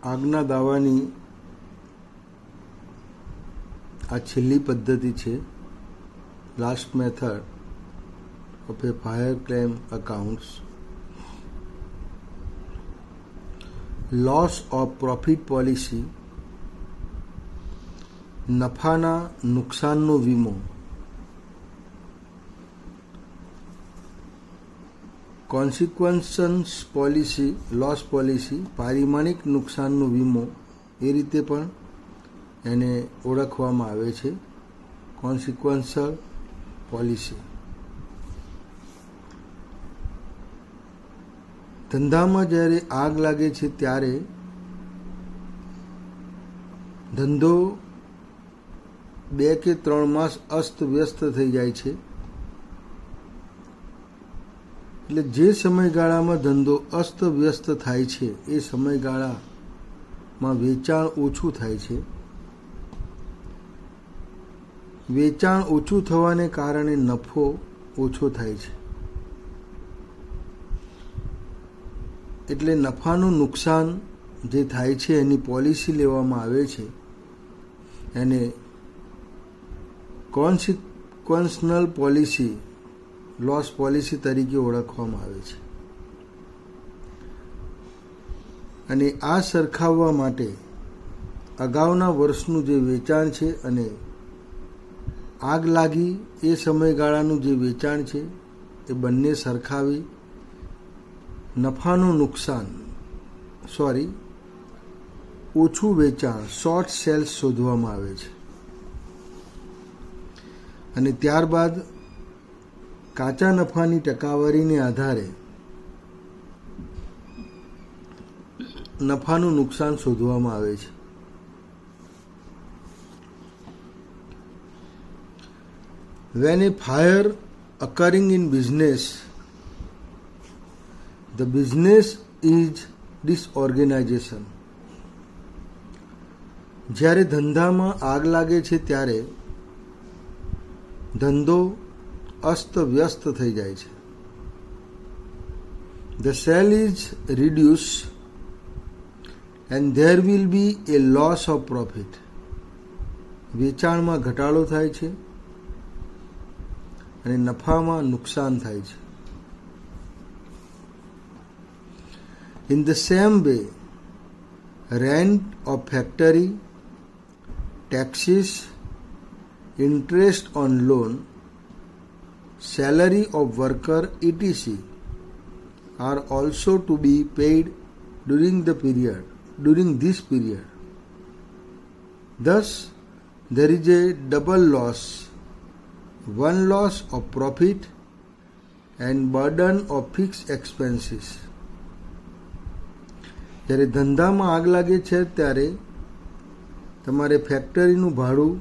આગના દાવાની આ છેલ્લી પદ્ધતિ છે, last method of a fire claim accounts. Loss of profit policy, નફાના નુકસાનનો વીમો. કોન્સિક્વન્સન્સ પોલિસી, લોસ પોલિસી, પારિમાણિક નુકસાનનો વીમો, એ રીતે પણ એને ઓળખવામાં આવે છે, કોન્સિક્વન્સલ પોલિસી. ધંધામાં જ્યારે આગ લાગે છે ત્યારે ધંધો 2 કે 3 માસ અસ્તવ્યસ્ત થઈ જાય છે. એટલે જે સમયગાળામાં ધંધો અસ્તવ્યસ્ત થાય છે એ સમયગાળામાં વેચાણ ઓછું થાય છે. વેચાણ ઓછું થવાને કારણે નફો ઓછો થાય છે. એટલે નફાનું નુકસાન જે થાય છે એની પોલિસી લેવામાં આવે છે, એને કોન્સિક્વન્શનલ પોલિસી, લોસ પોલિસી તરીકે ઓળખવામાં આવે છે. અને આ સરખાવવા માટે અગાઉના વર્ષનું જે વેચાણ છે અને આગ લાગી એ સમયગાળાનું જે વેચાણ છે એ બંને સરખાવી નફાનું નુકસાન ઓછું વેચાણ, શોર્ટ સેલ્સ શોધવામાં આવે છે. અને ત્યારબાદ કાચા નફાની ટકાવારીને આધારે નફાનું નુકસાન શોધવામાં આવે છે. When a fire occurring in business, the business is disorganization. જ્યારે ધંધામાં આગ લાગે છે ત્યારે ધંધો અસ્તવ્યસ્ત થઈ જાય છે. The sale is reduced and there will be a loss of profit. વેચાણમાં ઘટાડો થાય છે અને નફામાં નુકસાન થાય છે. In the same way, rent of factory, taxes, interest on loan, salary of worker, etc. are also to be paid during this period. Thus, there is a double loss, one loss of profit and burden of fixed expenses. જ્યારે ધંધામાં આગ લાગે છે ત્યારે તમારે ફેક્ટરીનું ભાડું,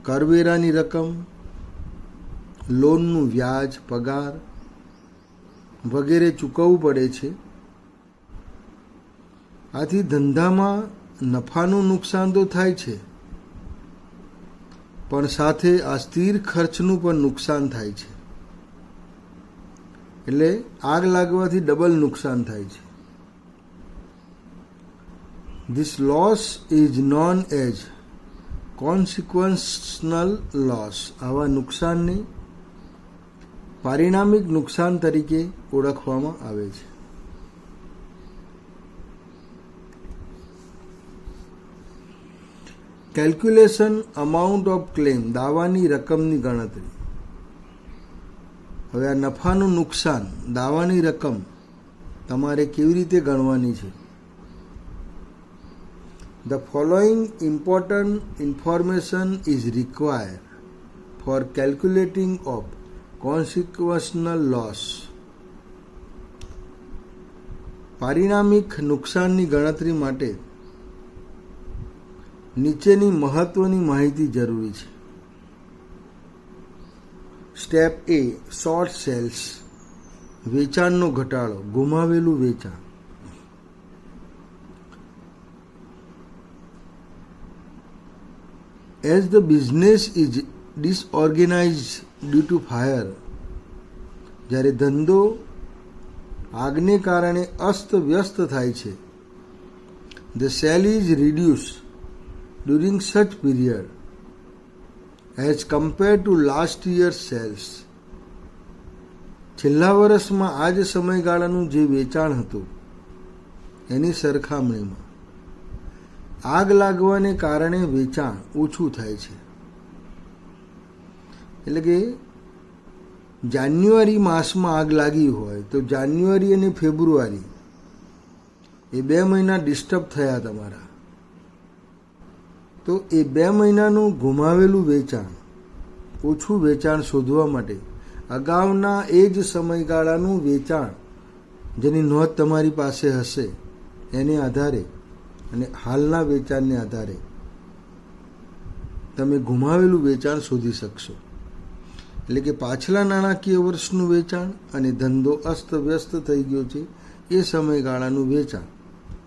કરવેરાની રકમ, લોનનું વ્યાજ, પગાર વગેરે ચૂકવવું પડે છે. આથી ધંધામાં નફાનું નુકસાન તો થાય છે, પણ સાથે આ સ્થિર ખર્ચનું પણ નુકસાન થાય છે. એટલે આગ લાગવાથી ડબલ નુકસાન થાય છે. This loss is known as consequential loss. આવા નુકસાનને પારિણામિક નુકસાન તરીકે ઓળખવામાં આવે છે. કેલ્ક્યુલેશન અમાઉન્ટ ઓફ ક્લેમ, દાવાની રકમની ગણતરી. હવે આ નફાનું નુકસાન, દાવાની રકમ તમારે કેવી રીતે ગણવાની છે? The following important information is required for calculating of consequential loss. પારિણામિક નુકસાનની ગણતરી માટે નીચેની મહત્વની માહિતી જરૂરી છે. સ્ટેપ A, શોર્ટ સેલ્સ, વેચાણનો ઘટાડો, ગુમાવેલું વેચાણ. As the business is disorganized due to fire, જ્યારે ધંધો આગને કારણે અસ્તવ્યસ્ત થાય છે The sale is reduced during such period as compared to last year's sales. છેલ્લા વર્ષમાં આ જ સમયગાળાનું જે વેચાણ હતું એની સરખામણીમાં આગ લાગવાને કારણે વેચાણ ઓછું થાય છે. એટલે કે જાન્યુઆરી માસમાં આગ લાગી હોય તો જાન્યુઆરી અને ફેબ્રુઆરી એ 2 મહિના ડિસ્ટર્બ થયા તમારા, તો એ 2 મહિનાનું ગુમાવેલું વેચાણ, ઓછું વેચાણ શોધવા માટે અગાઉના એ જ સમયગાળાનું વેચાણ જેની નોંધ તમારી પાસે હશે એને આધારે અને હાલના વેચાણને આધારે તમે ગુમાવેલું વેચાણ શોધી શકશો. એટલે કે પાછલા નાણાકીય વર્ષનું વેચાણ અને ધંધો અસ્તવ્યસ્ત થઈ ગયો છે એ સમયગાળાનું વેચાણ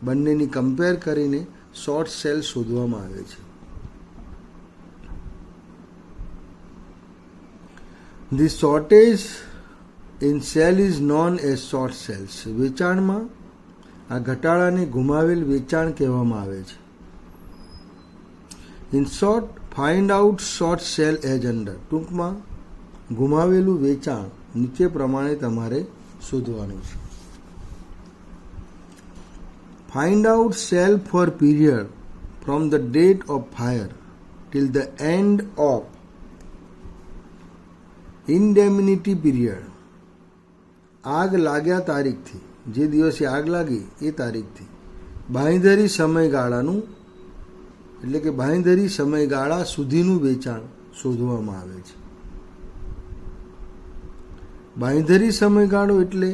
બંનેની કમ્પેર કરીને શોર્ટ સેલ શોધવામાં આવે છે. The shortage in sale is known as short sales. વેચાણમાં આ ઘટાડાને ગુમાવેલ વેચાણ કહેવામાં આવે છે. In short, find out short sale as under. ટૂંકમાં ગુમાવેલું વેચાણ નીચે પ્રમાણે તમારે શોધવાનું છે. Find out sale for period from the date of fire till the end of indemnity period. આગ લાગ્યા તારીખથી, જે દિવસે આગ લાગી એ તારીખથી બાંયધરી સમયગાળાનું, એટલે કે બાંયધરી સમયગાળા સુધીનું વેચાણ શોધવામાં આવે છે. બાંયધરી સમયગાળો એટલે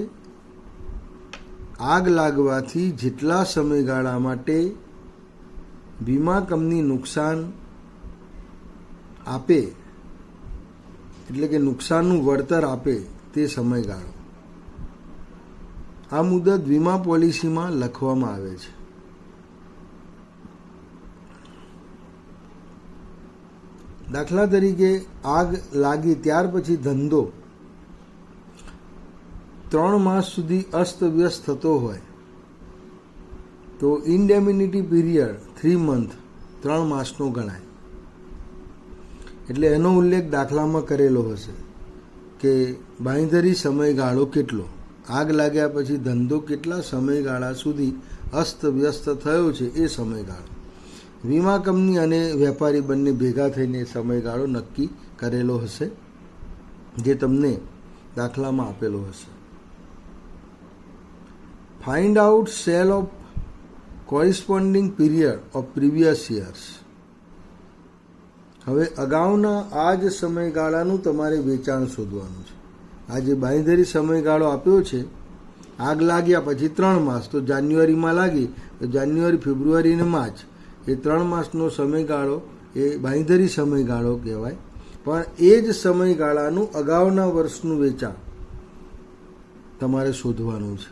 આગ લાગવાથી જેટલા સમયગાળા માટે વીમા કંપની નુકસાન આપે, એટલે કે નુકસાનનું વળતર આપે તે સમયગાળો. આ મુદત વીમા પોલિસીમાં લખવામાં આવે છે. દાખલા તરીકે આગ લાગી ત્યાર પછી ધંધો 3 માસ સુધી અસ્તવ્યસ્ત થતો હોય તો ઇન્ડેમિનિટી પીરિયડ 3 મંથ 3 માસનો ગણાય. એટલે એનો ઉલ્લેખ દાખલામાં કરેલો હશે કે બાંયધરી સમયગાળો કેટલો, આગ લાગ્યા પછી ધંધો કેટલા સમયગાળા સુધી અસ્તવ્યસ્ત થયો છે એ સમયગાળો. વીમા કંપની અને વેપારી બંને ભેગા થઈને સમયગાળો નક્કી કરેલો હશે જે તમને દાખલામાં આપેલો હશે. Find out sale of corresponding period of previous years. હવે અગાઉના આ જ સમયગાળાનું તમારે વેચાણ શોધવાનું છે. આ જે બાંયધરી સમયગાળો આપ્યો છે, આગ લાગ્યા પછી 3 માસ, તો જાન્યુઆરીમાં લાગી તો જાન્યુઆરી, ફેબ્રુઆરી અને માર્ચ એ 3 માસનો સમયગાળો એ બાંયધરી સમયગાળો કહેવાય. પણ એ જ સમયગાળાનું અગાઉના વર્ષનું વેચાણ તમારે શોધવાનું છે.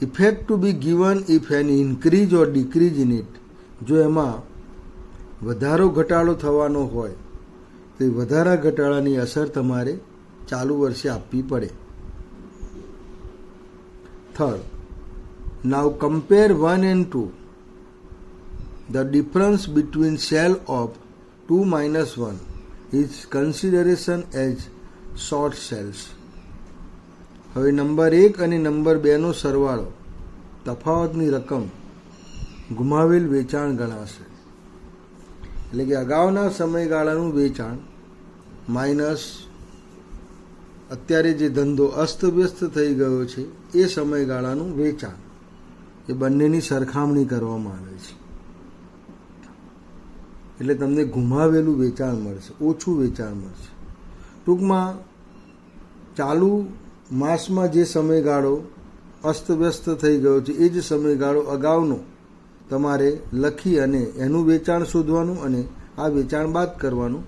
Effect to be given if an increase or decrease in it. જો એમાં વધારો ઘટાડો થવાનો હોય તો એ વધારા ઘટાડાની અસર તમારે ચાલુ વર્ષે આપવી પડે. Third, now compare 1 and 2. The difference between sale of 2 minus 1 is consideration as short sales. હવે નંબર 1 અને નંબર 2નો સરવાળો, તફાવતની રકમ ગુમાવેલ વેચાણ ગણાશે. એટલે કે અગાઉના સમયગાળાનું વેચાણ માઇનસ અત્યારે જે ધંધો અસ્તવ્યસ્ત થઈ ગયો છે એ સમયગાળાનું વેચાણ, એ બંનેની સરખામણી કરવામાં આવે છે. એટલે તમને ગુમાવેલું વેચાણ મળશે, ઓછું વેચાણ મળશે. ટૂંકમાં ચાલુ માસમાં જે સમયગાળો અસ્તવ્યસ્ત થઈ ગયો છે એ જ સમયગાળો અગાઉનો તમારે લખી અને એનું વેચાણ શોધવાનું અને આ વેચાણ બાદ કરવાનું,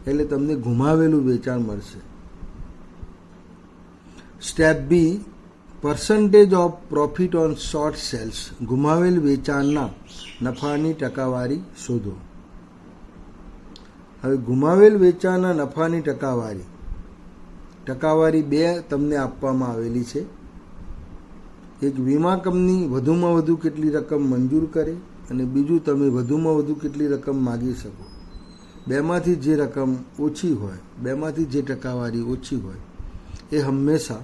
એટલે તમને ગુમાવેલું વેચાણ મળશે. Step B, percentage of profit on short sales. ગુમાવેલ વેચાણના નફાની ટકાવારી શોધો. હવે ગુમાવેલ વેચાણના નફાની ટકાવારી 2 તમને આપવામાં આવેલી છે. એક વીમા કંપની વધુમાં વધુ કેટલી રકમ મંજૂર કરે અને બીજું તમે વધુમાં વધુ કેટલી રકમ માગી શકો. બેમાંથી જે રકમ ઓછી હોય, બેમાંથી જે ટકાવારી ઓછી હોય એ હંમેશા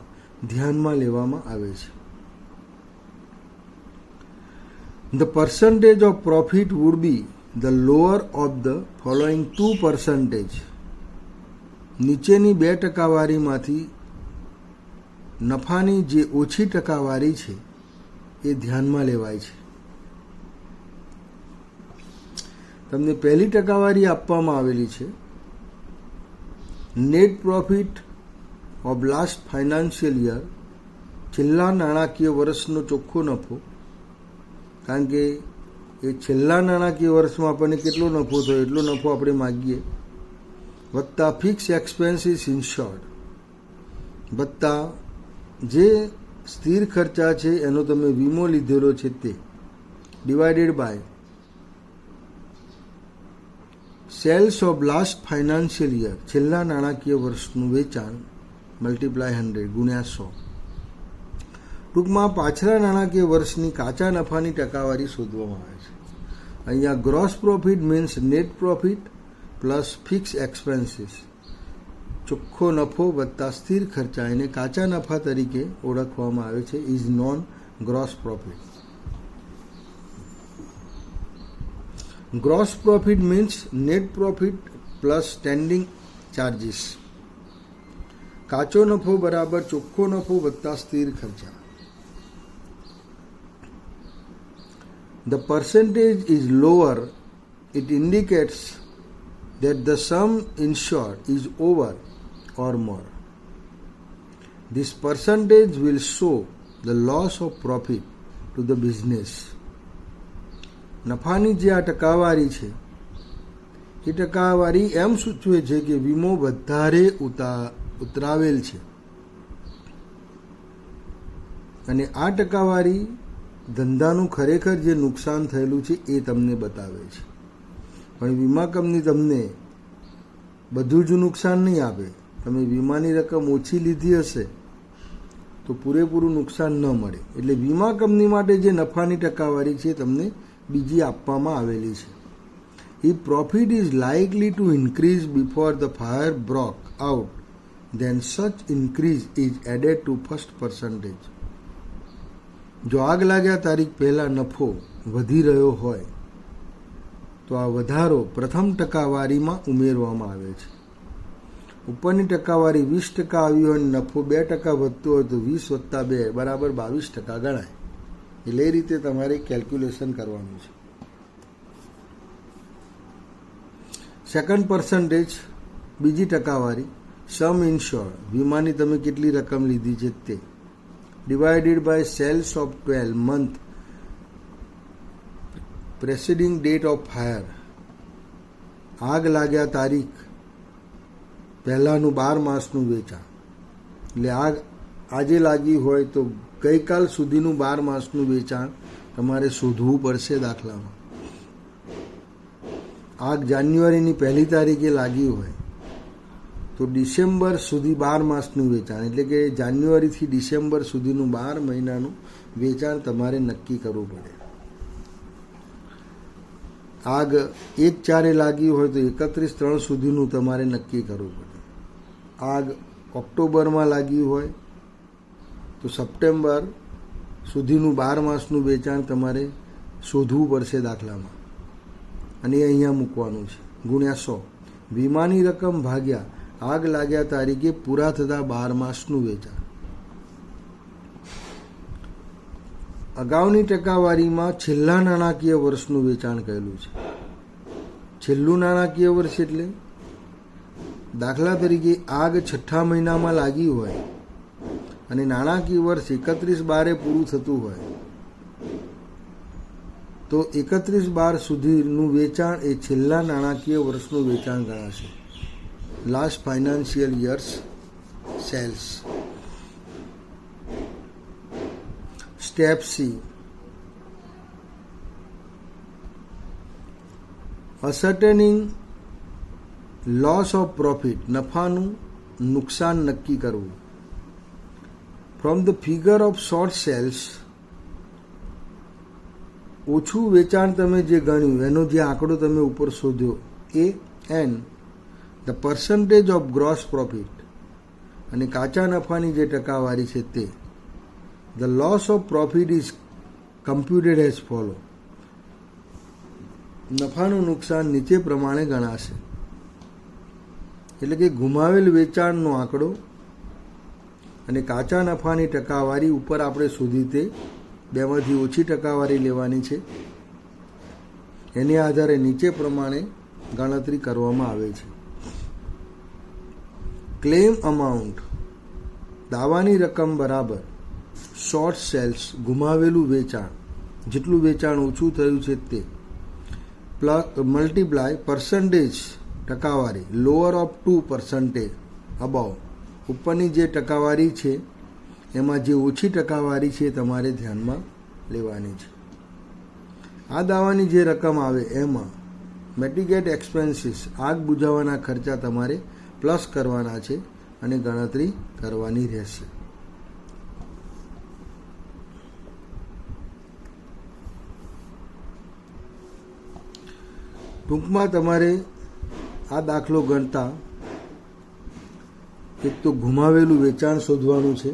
ધ્યાનમાં લેવામાં આવે છે. The percentage of profit would be the lower of the following 2%. નીચેની 2% નફાની જે ઓછી ટકાવારી છે એ ધ્યાનમાં લેવાય છે. તમને પહેલી ટકાવારી આપવામાં આવેલી છે net profit of last financial year, છેલ્લા નાણાકીય વર્ષનો ચોખ્ખો નફો, કારણ કે એ છેલ્લા નાણાકીય વર્ષમાં આપણને કેટલો નફો થયો એટલો નફો આપણે માગીએ, વત્તા ફિક્સ એક્સપેન્સીસ ઇન્શ્યોર્ડ, વત્તા જે સ્થિર ખર્ચા છે એનો તમે વીમો લીધેલો છે તે, divided by sales of last financial year, છેલ્લા નાણાકીય વર્ષનું વેચાણ, મલ્ટીપ્લાય 100 ગુણ્યા 100. ટૂંકમાં પાછલા નાણાકીય વર્ષની કાચા નફાની ટકાવારી શોધવામાં આવે છે. અહીંયા gross profit means net profit plus fix expenses, ચોખ્ખો નફો વત્તા સ્થિર ખર્ચા, એને કાચા નફા તરીકે ઓળખવામાં આવે છે, is known gross profit. Gross profit means net profit plus standing charges, કાચો નફો બરાબર ચોખ્ખો નફો વત્તા સ્થિર ખર્ચા. The percentage is lower, it indicates that the sum insured is over or more. This percentage will show the loss of profit to the business. નફાની જે આ ટકાવારી છે એ ટકાવારી એમ સૂચવે છે કે વીમો વધારે ઉતરાવેલ છે, અને આ ટકાવારી ધંધાનું ખરેખર જે નુકસાન થયેલું છે એ તમને બતાવે છે. પણ વીમા કંપની તમને બધું જ નુકસાન નહીં આપે. તમે વીમાની રકમ ઓછી લીધી હશે તો પૂરેપૂરું નુકસાન ન મળે. એટલે વીમા કંપની માટે જે નફાની ટકાવારી છે તમને બીજી આપવામાં આવેલી છે. If profit is likely to increase before the fire broke out, then such increase is added to first percentage. જો આગ લાગ્યા તારીખ પહેલાં નફો વધી રહ્યો હોય તો આ વધારો પ્રથમ ટકાવારીમાં ઉમેરવામાં આવે છે. ઉપરની ટકાવારી 20% આવી હોય અને નફો 2% વધતો હોય તો 20 + 2 બરાબર 22% ગણાય. એટલે એ રીતે તમારે કેલ્ક્યુલેશન કરવાનું છે. સેકન્ડ પર્સન્ટેજ, બીજી ટકાવારી, સમ ઇન્શ્યોર્ડ, વીમાની તમે કેટલી રકમ લીધી છે તે, divided by sales of 12 month preceding date of fire, આગ લાગ્યા તારીખ પહેલાંનું 12 માસનું વેચાણ. એટલે આગ આજે લાગી હોય તો ગઈકાલ સુધીનું 12 માસનું વેચાણ તમારે શોધવું પડશે. દાખલામાં આગ જાન્યુઆરીની 1 તારીખે લાગી હોય તો ડિસેમ્બર સુધી 12 માસનું વેચાણ, એટલે કે જાન્યુઆરીથી ડિસેમ્બર સુધીનું 12 મહિનાનું વેચાણ તમારે નક્કી કરવું પડે. આગ 1/4 લાગી હોય તો 31/3 સુધીનું તમારે નક્કી કરવું પડે. આગ ઓક્ટોબરમાં લાગી હોય તો સપ્ટેમ્બર સુધીનું 12 માસનું વેચાણ તમારે શોધવું પડશે દાખલામાં, અને એ અહીંયા મૂકવાનું છે, ગુણ્યા 100. વીમાની રકમ ભાગ્યા આગ લાગ્યા તારીખે પૂરા થતા 12 માસનું વેચાણ. અગાઉની ટકાવારીમાં છેલ્લા નાણાકીય વર્ષનું વેચાણ કહેલું છે. છેલ્લું નાણાકીય વર્ષ એટલે દાખલા તરીકે આગ 6થા મહિનામાં લાગી હોય અને નાણાકીય વર્ષ 31/12 પૂરું થતું હોય તો 31/12 સુધીનું વેચાણ એ છેલ્લા નાણાકીય વર્ષનું વેચાણ ગણાશે. Last financial years sales. Step C, ascertaining loss of profit, નફાનું નુકસાન નક્કી કરવું. From the figure of short sales ઓછું વેચાણ તમે જે ગણ્યું એનો જે આંકડો તમે ઉપર શોધ્યો એ and the percentage of gross profit અને કાચા નફાની જે ટકાવારી છે તે the loss of profit is computed as follow. નફાનું નુકસાન નીચે પ્રમાણે ગણાશે. એટલે કે ગુમાવેલ વેચાણનો આંકડો અને કાચા નફાની ટકાવારી ઉપર આપણે શોધી તે બેમાંથી ઓછી ટકાવારી લેવાની છે. એની આધારે નીચે પ્રમાણે ગણતરી કરવામાં આવે છે. ક્લેમ અમાઉન્ટ દાવાની રકમ બરાબર શોર્ટ સેલ્સ ગુમાવેલું વેચાણ જેટલું વેચાણ ઓછું થયું છે તે પ્લસ મલ્ટીપ્લાય પર્સન્ટેજ ટકાવારી લોઅર ઓફ 2% અબાઉ ઉપરની જે ટકાવારી છે એમાં જે ઓછી ટકાવારી છે તમારે ધ્યાનમાં લેવાની છે. આ દાવાની જે રકમ આવે એમાં મિટિગેટ એક્સપેન્સીસ આગ બુઝાવવાના ખર્ચા તમારે પ્લસ કરવાના છે અને ગણતરી કરવાની રહેશે. ટૂંકમાં તમારે આ દાખલો ગણતા એક તો ગુમાવેલું વેચાણ શોધવાનું છે.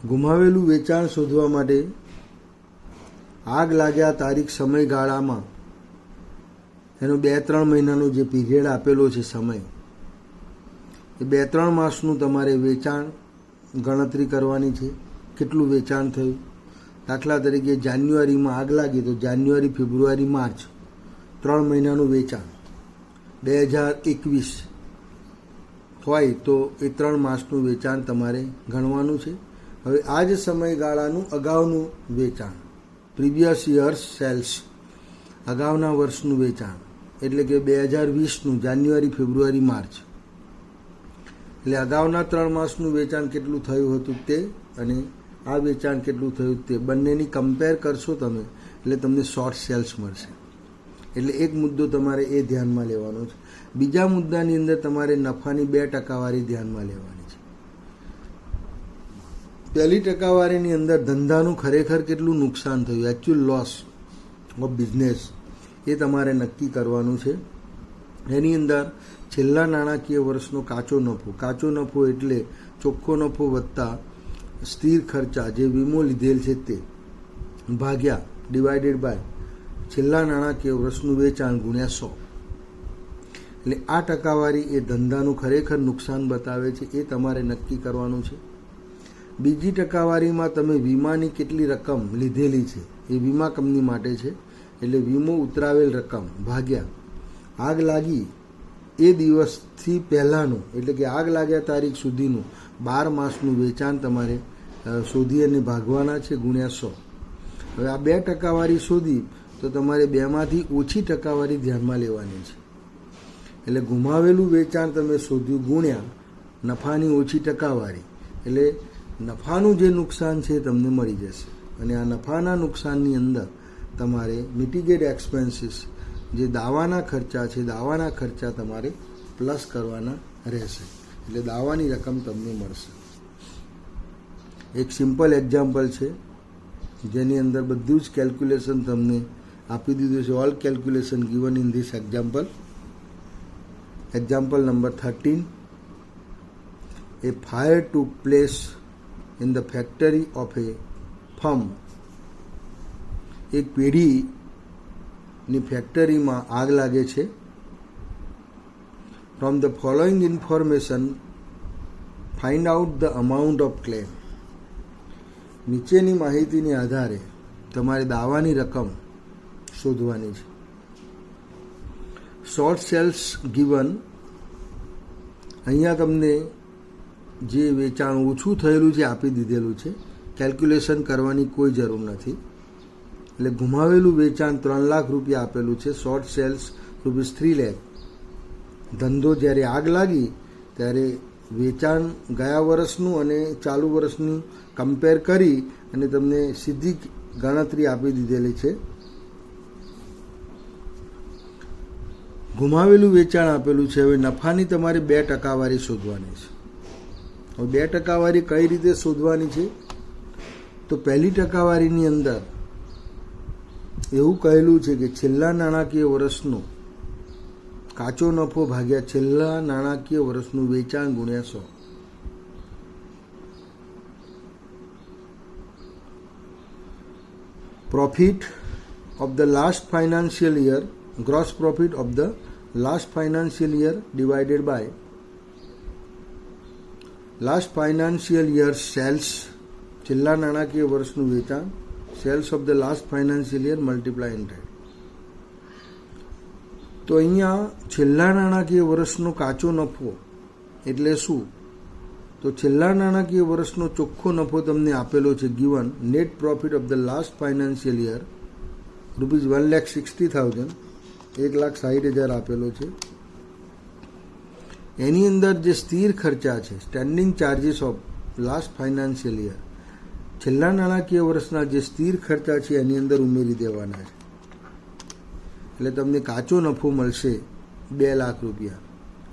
ગુમાવેલું વેચાણ શોધવા માટે આગ લાગ્યા તારીખ સમયગાળામાં એનો 2-3 મહિનાનો જે પીરિયડ આપેલો છે સમય એ 2-3 માસનું તમારે વેચાણ ગણતરી કરવાની છે. કેટલું વેચાણ થયું, દાખલા તરીકે જાન્યુઆરીમાં આગ લાગી તો જાન્યુઆરી, ફેબ્રુઆરી, માર્ચ 3 મહિનાનું વેચાણ 2021 હોય તો એ 3 માસનું વેચાણ તમારે ગણવાનું છે. હવે આ જ સમયગાળાનું અગાઉનું વેચાણ પ્રીવિયસ યર્સ સેલ્સ અગાઉના વર્ષનું વેચાણ એટલે કે 2020નું જાન્યુઆરી, ફેબ્રુઆરી, માર્ચ એટલે અગાઉના 3 માસનું વેચાણ કેટલું થયું હતું તે અને આ વેચાણ કેટલું થયું તે બંનેની કમ્પેર કરશો તમે એટલે તમને શોર્ટ સેલ્સ મળશે. એટલે એક મુદ્દો તમારે એ ધ્યાનમાં લેવાનો છે. બીજા મુદ્દાની અંદર તમારે નફાની 2 ટકાવારી ધ્યાનમાં લેવાની છે. પહેલી ટકાવારીની અંદર ધંધાનું ખરેખર કેટલું નુકસાન થયું, એકચ્યુઅલ લોસ ઓફ બિઝનેસ એ તમારે નક્કી કરવાનું છે. એની અંદર છેલ્લા નાણાકીય વર્ષનો કાચો નફો એટલે ચોખ્ખો નફો વત્તા સ્થિર ખર્ચા જે વીમો લીધેલ છે તે ભાગ્યા ડિવાઇડેડ બાય છેલ્લા નાણાકીય વર્ષનું વેચાણ ગુણ્યા 100. એટલે આ ટકાવારી એ ધંધાનું ખરેખર નુકસાન બતાવે છે, એ તમારે નક્કી કરવાનું છે. બીજી ટકાવારીમાં તમે વીમાની કેટલી રકમ લીધેલી છે એ વીમા કંપની માટે છે એટલે વીમો ઉતરાવેલ રકમ ભાગ્યા આગ લાગી એ દિવસથી પહેલાંનું એટલે કે આગ લાગ્યા તારીખ સુધીનું 12 માસનું વેચાણ તમારે શોધી અને ભાગવાના છે ગુણ્યા 100. હવે આ 2 ટકાવારી શોધી તો તમારે 2માંથી ઓછી ટકાવારી ધ્યાનમાં લેવાની છે. એટલે ગુમાવેલું વેચાણ તમે શોધ્યું ગુણ્યા નફાની ઓછી ટકાવારી એટલે નફાનું જે નુકસાન છે તમને મળી જશે. અને આ નફાના નુકસાનની અંદર તમારે મિટિગેટ એક્સપેન્સીસ જે દાવાના ખર્ચા છે દાવાના ખર્ચા તમારે પ્લસ કરવાના રહેશે એટલે દાવાની રકમ તમને મળશે. એક સિમ્પલ એક્ઝામ્પલ છે જેની અંદર બધું જ કેલ્ક્યુલેશન તમને આપી દીધું છે. All calculation given in this example. Example number 13. A fire took place in the factory of a firm. એક પેઢીની ફેક્ટરીમાં આગ લાગે છે. From the following information find out the amount of claim. નીચેની માહિતીને આધારે તમારે દાવાની રકમ શોધવાની છે. શોર્ટ સેલ્સ ગિવન અહીંયા તમને જે વેચાણ ઓછું થયેલું છે આપી દીધેલું છે, કેલ્ક્યુલેશન કરવાની કોઈ જરૂર નથી. એટલે ગુમાવેલું વેચાણ 3 લાખ રૂપિયા આપેલું છે. Short sales ₹3 lakh. ધંધો જ્યારે આગ લાગી ત્યારે વેચાણ ગયા વર્ષનું અને ચાલુ વર્ષનું કમ્પેર કરી અને તમને સીધી ગણતરી આપી દીધેલી છે. ગુમાવેલું વેચાણ આપેલું છે. હવે નફાની તમારે 2 ટકાવારી શોધવાની છે. હવે 2 ટકાવારી કઈ રીતે શોધવાની છે તો પહેલી ટકાવારીની અંદર એવું કહેલું છે કે છેલ્લા નાણાકીય વર્ષનો કાચો નફો ભાગ્યા છેલ્લા નાણાકીય વર્ષનું વેચાણ ગુણ્યા 100. Profit of the last financial year, gross profit of the last financial year divided by last financial year sales, છેલ્લા નાણાકીય વર્ષનું વેચાણ, sales of the last financial year multiply 100. તો અહીંયા છેલ્લા નાણાકીય વર્ષનો કાચો નફો એટલે શું? તો છેલ્લા નાણાકીય વર્ષનો ચોખ્ખો નફો તમને આપેલો છે, given net profit of the last financial year rupees 1,60,000, 1,60,000 આપેલો છે. એની અંદર જે સ્થિર ખર્ચા છે, standing charges of last financial year, છેલ્લા નાણાકીય વર્ષના જે સ્થિર ખર્ચા છે એની અંદર ઉમેરી દેવાના છે. એટલે તમને કાચો નફો મળશે 2 લાખ રૂપિયા.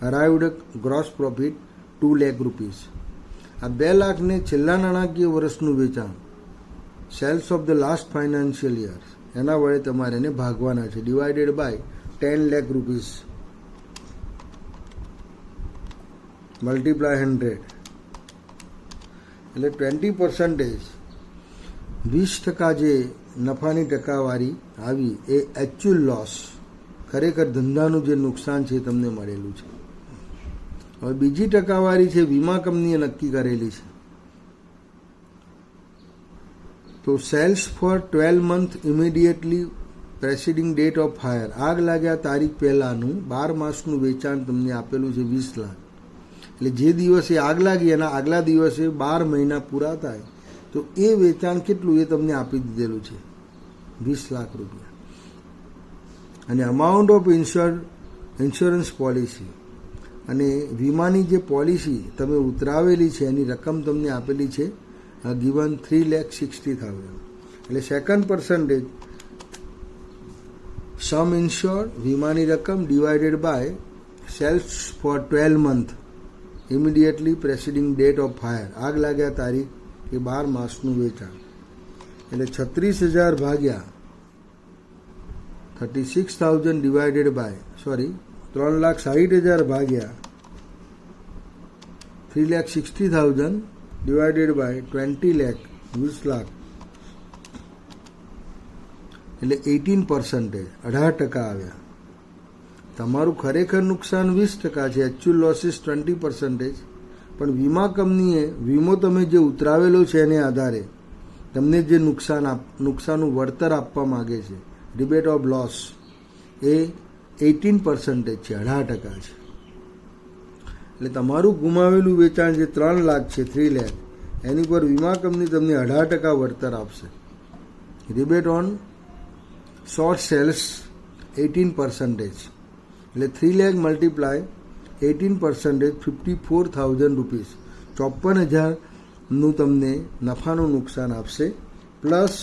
Arrived gross profit 2 lakh rupees. આ 2 લાખને છેલ્લા નાણાકીય વર્ષનું વેચાણ, sales of the last financial year, એના વડે તમારે એને ભાગવાના છે, divided by 10 lakh rupees multiply 100. એટલે 20%, 20% જે નફાની ટકાવારી આવી એ એકચ્યુઅલ લોસ, ખરેખર ધંધાનું જે નુકસાન છે તમને મળેલું છે. હવે બીજી ટકાવારી છે વીમા કંપનીએ નક્કી કરેલી છે. તો sales for 12 month immediately preceding date of fire, આગ લાગ્યા તારીખ પહેલાંનું 12 માસનું વેચાણ તમને આપેલું છે 20 લાખ. એટલે જે દિવસે આગ લાગી એના આગલા દિવસે 12 મહિના પૂરા થાય તો એ વેચાણ કેટલું એ તમને આપી દીધેલું છે, 20 લાખ રૂપિયા. અને અમાઉન્ટ ઓફ ઇન્સ્યોરન્સ પોલિસી, અને વીમાની જે પોલિસી તમે ઉતરાવેલી છે એની રકમ તમને આપેલી છે, ગીવન 3,60,000. એટલે સેકન્ડ પર્સન્ટેજ સમ ઇન્શ્યોર, વીમાની રકમ divided by sales for 12 month immediately preceding date of fire, આગ લાગ્યા તારીખ એ 12 માસનું વેચાણ. એટલે 36,000 ભાગ્યા 36,000 ડિવાઇડેડ બાય 3,60,000 ભાગ્યા 3,60,000 ડિવાઇડેડ બાય 20 લાખ, 20 લાખ. એટલે 18%, 18% આવ્યા. તમારું ખરેખર નુકસાન 20% છે, એકચ્યુઅલ લોસીસ 20%. પણ વીમા કંપનીએ વીમો તમે જે ઉતરાવેલો છે એને આધારે તમને જે નુકસાનનું વળતર આપવા માગે છે, રિબેટ ઓફ લોસ, એ 18% છે, 18% છે. એટલે તમારું ગુમાવેલું વેચાણ જે 3 લાખ છે, 3 લાખ, એની પર વીમા કંપની તમને 18% વળતર આપશે. Rebate on short sales 18%. એટલે 3 લાખ મલ્ટીપ્લાય 18%, 54,000 રૂપીસ, 54,000નું તમને નફાનું નુકસાન આપશે. પ્લસ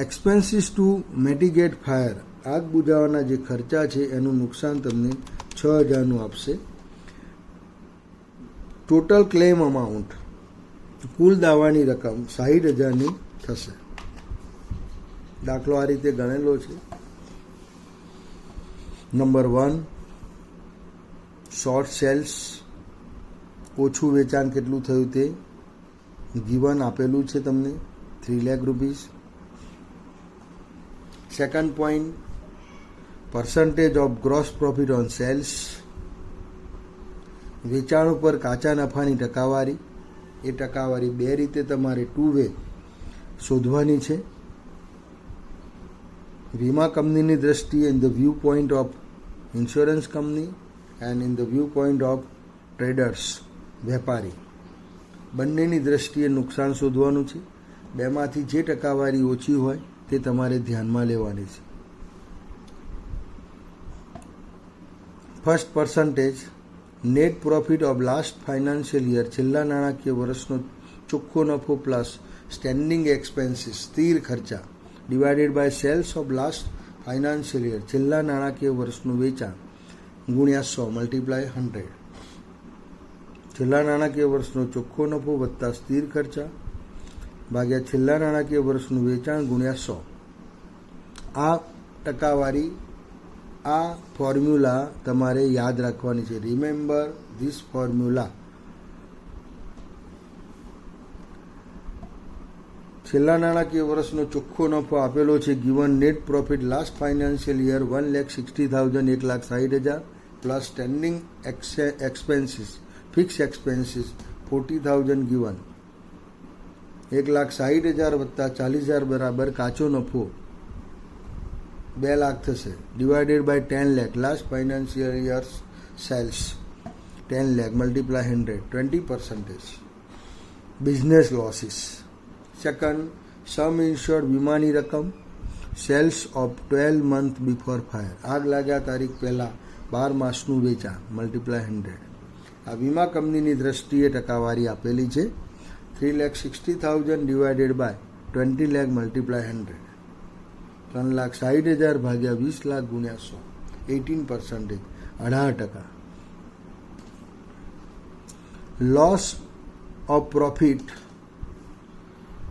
એક્સપેન્સીસ ટુ મિટિગેટ ફાયર, આગ બુઝાવવાના જે ખર્ચા છે એનું નુકસાન તમને 6,000નું આપશે. ટોટલ ક્લેમ અમાઉન્ટ, કુલ દાવાની રકમ 60,000ની થશે. દાખલો આ રીતે ગણેલો છે. નંબર 1, શોર્ટ સેલ્સ, ઓછું વેચાણ કેટલું થયું તે ગીવન આપેલું છે તમને, 3 lakh rupees. Second point, percentage of gross profit on sales, વેચાણ ઉપર કાચા નફાની ટકાવારી. એ ટકાવારી 2 રીતે તમારે 2 વે શોધવાની છે. વીમા કંપનીની દ્રષ્ટિએ in the view point of insurance company and in the view point of traders, વેપારી, બંનેની દ્રષ્ટિએ નુકસાન શોધવાનું છે. બેમાંથી જે ટકાવારી ઓછી હોય તે તમારે ધ્યાનમાં લેવાની છે. First percentage net profit of last financial year, છેલ્લા નાણાકીય વર્ષનો ચોખ્ખો નફો પ્લસ સ્ટેન્ડિંગ એક્સપેન્સીસ, સ્થિર ખર્ચા, divided by sales of last financial year, છેલ્લા નાણાકીય વર્ષનું વેચાણ, ગુણ્યા 100 મલ્ટીપ્લાય 100. છેલ્લા નાણાકીય વર્ષનો ચોખ્ખો નફો વત્તા સ્થિર ખર્ચા ભાગ્યા છેલ્લા નાણાકીય વર્ષનું વેચાણ ગુણ્યા 100. આ ટકાવારી, આ ફોર્મ્યુલા તમારે યાદ રાખવાની છે. Remember this formula. છેલ્લા નાણાકીય વર્ષનો ચોખ્ખો નફો આપેલો છે. Given net profit last financial year 1,60,000, 1,60,000 plus standing expenses, fix expenses 40,000 given. 1,60,000 વત્તા 40,000 બરાબર કાચો નફો 2 લાખ થશે. Divided by 10 lakh last financial years sales 10 lakh multiply 100, 20%. Business losses. Second, sum insured વીમાની રકમ. Sales of 12 month before fire, આગ લાગ્યા તારીખ પહેલાં 12 માસનું વેચાણ મલ્ટીપ્લાય 100. આ વીમા કંપનીની દ્રષ્ટિએ ટકાવારી આપેલી છે. 3,60,000 ડિવાઇડેડ બાય 20 લાખ મલ્ટીપ્લાય 100. 3,60,000 ભાગ્યા 20 લાખ ગુણ્યા 100, 18%, 18%. લોસ ઓફ પ્રોફિટ,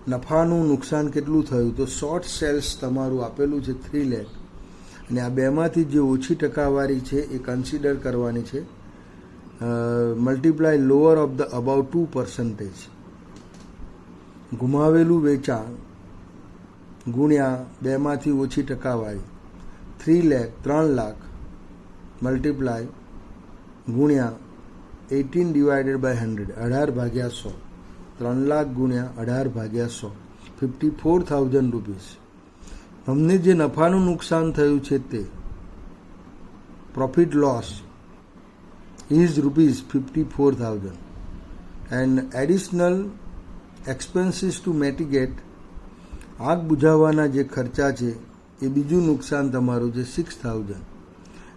નફાનું નુકસાન કેટલું થયું? તો શોર્ટ સેલ્સ તમારું આપેલું છે 3 લાખ, અને આ બેમાંથી જે ઓછી ટકાવારી છે એ કન્સિડર કરવાની છે. Multiply lower of the about 2%. ગુમાવેલું વેચાણ ગુણ્યા બેમાંથી ઓછી ટકાવારી 3 લાખ મલ્ટીપ્લાય ગુણ્યા 18 ડિવાઇડેડ બાય 100, 18 ભાગ્યા 100. 3 લાખ ગુણ્યા 18 ભાગ્યા 100, 54,000 રૂપીસ. તમને જે નફાનું નુકસાન થયું છે તે profit loss is rupees 54,000. And additional expenses to mitigate, આગ બુઝાવવાના જે ખર્ચા છે એ બીજું નુકસાન તમારું છે 6,000.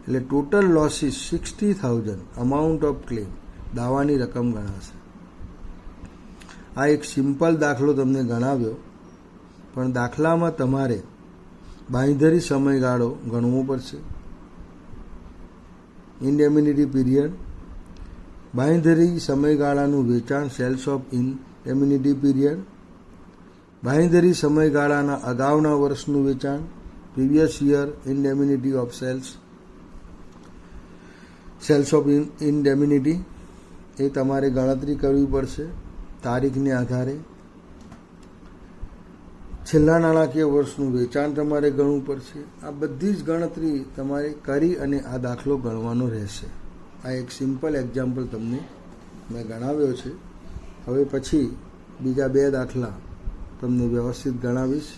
એટલે total losses 60,000. Amount of claim, દાવાની રકમ ગણાશે. આ એક સિમ્પલ દાખલો તમને ગણાવ્યો, પણ દાખલામાં તમારે બાંયધરી સમયગાળો ગણવો પડશે. ઇન્ડેમિનિટી પીરિયડ, બાંયધરી સમયગાળાનું વેચાણ સેલ્સ ઓફ ઇન્ડેમિનિટી પીરિયડ. બાંયધરી સમયગાળાના અગાઉના વર્ષનું વેચાણ previous year indemnity of sales of indemnity, એ તમારે ગણતરી કરવી પડશે તારીખને આધારે. છેલ્લા નાણાકીય વર્ષનું વેચાણ તમારે ગણવું પડશે. આ બધી જ ગણતરી તમારે કરી અને આ દાખલો ગણવાનો રહેશે. આ એક સિમ્પલ એક્ઝામ્પલ તમને મેં ગણાવ્યો છે. હવે પછી બીજા 2 દાખલા તમને વ્યવસ્થિત ગણાવીશ.